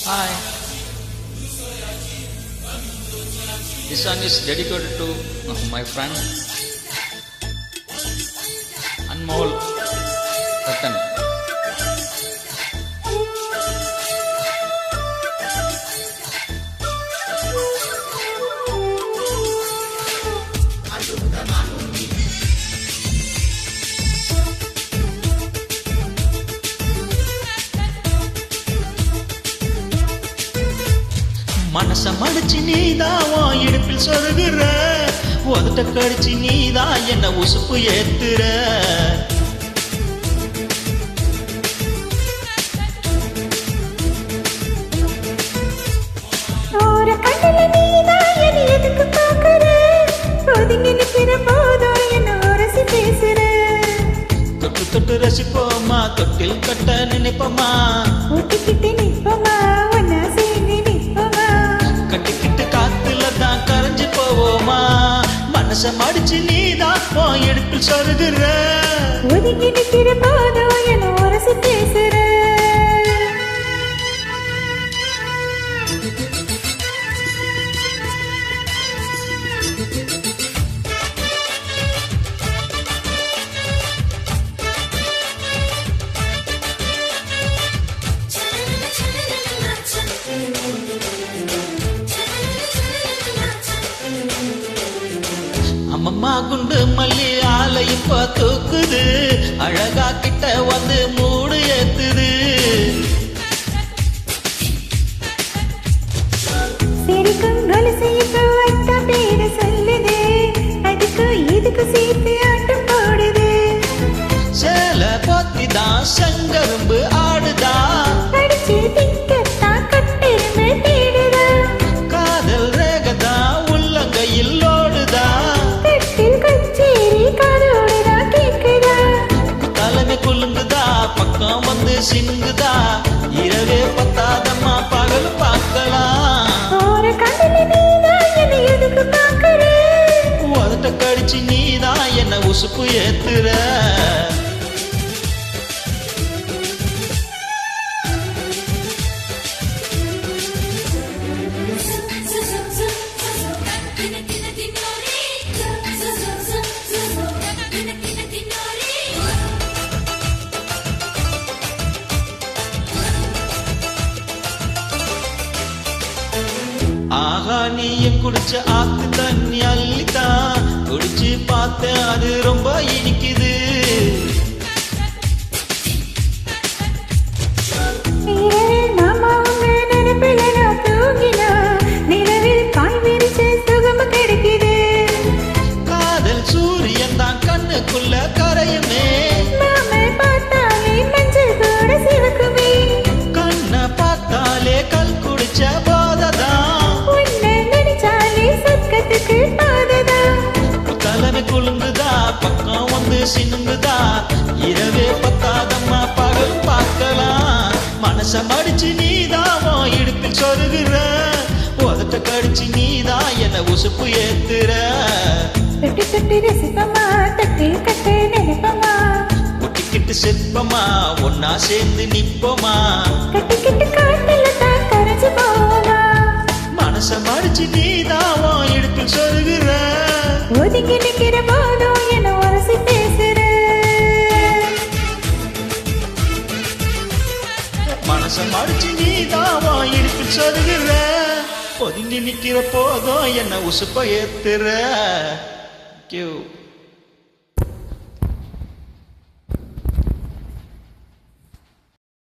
Hi, this song is dedicated to my friend Anmol Ratan. மனச மடிச்சு நீதான் இடுப்பில் சொருகுற, உதட்ட கடிச்சு நீதான் என்ன உசுப்பு ஏத்துற. தொட்டு தொட்டு ரசிப்போமா, தொட்டில் கட்ட நினைப்போமா, கட்டிக்கிட்டு காத்துல தான் கரைஞ்சு போவோமா. மனச மடிச்சு நீதான் எடுப்பில் சொருகுற, ஒதுங்கி நிக்கிற போதோ என்ன உரசி பேசுற. அம்மம்மா குண்டு மல்லி ஆலை இப்ப தூக்குது, அழகா கிட்ட வந்து மூடு ஏத்துது. சிரிக்கும் கொலுசு இப்ப வைத்த பேரு சொல்லுது, அதுக்கு இதுக்கு சேர்த்து ஆட்டம் போடுது. சேல போத்திதான் செங்கரும்பு ஆடுதா, படிச்சு திங்கத்தான் கட்டெருமை தேடுதா. காதல் ரேகதா உள்ளங்கையில் ஓடுதா, கட்டில் கச்சேரி காதோடுதா கேக்குதா. தலைமை குலுங்குதா, பக்கம் வந்து சினுங்குதா. இரவே பத்தாதம்மா பகல் பார்க்கலாம். போற கடல நீதான் என்னை எதுக்கு பாக்குற, உதட்ட கடிச்சு நீதான் என்ன உசுப்பு ஏத்துற. ஆகா நீயும் குடிச்ச ஆத்து தண்ணி அள்ளித்தான் குடிச்சு பார்த்தேன், அது ரொம்ப இனிக்குது. இரவில் மாமா உங்க நினைப்பில நான் தூங்கினா, நிலவில் பாய் விரிச்சு சுகமா கிடைக்குது. காதல் சூரியன் தான் கண்ணுக்குள்ள கரையுமே, மாமை பார்த்தாலே மஞ்சள் கூட சிவக்குமே. கண்ணை பார்த்தாலே கல் குடிச்ச போததான், உன்னை நினைச்சாலே சொர்க்கத்துக்கு பாததான். தலைமை குலுங்குதா, பக்கம் வந்து சினுங்குதா. இரவே பத்தாதம்மா பகல் பார்க்கலாம். மனச மடிச்சு நீதான் இடுப்பில் சொருகுற, உதட்ட கடிச்சு நீதான் என்ன உசுப்பு ஏத்துற. தொட்டு தொட்டு ரசிப்பமா, தொட்டில் கட்ட நினைப்பமா, ஒட்டிக்கிட்டு செப்பமா, ஒன்னா சேர்ந்து நிப்போமா. கட்டிக்கிட்டு காட்டுல தான் கரைஞ்சு போவா. மனச மடிச்சு நீதான் இடுப்பில் சொருகுற, ஒதுங்கி நிக்கிற போதோ என்ன உரசி பேசுற. மனச மடிச்சு நீதான் இடுப்பில் சொருகுற, ஒதுங்கி நிக்கிற போதும் என்ன உசுப்ப ஏத்துற. Thank you.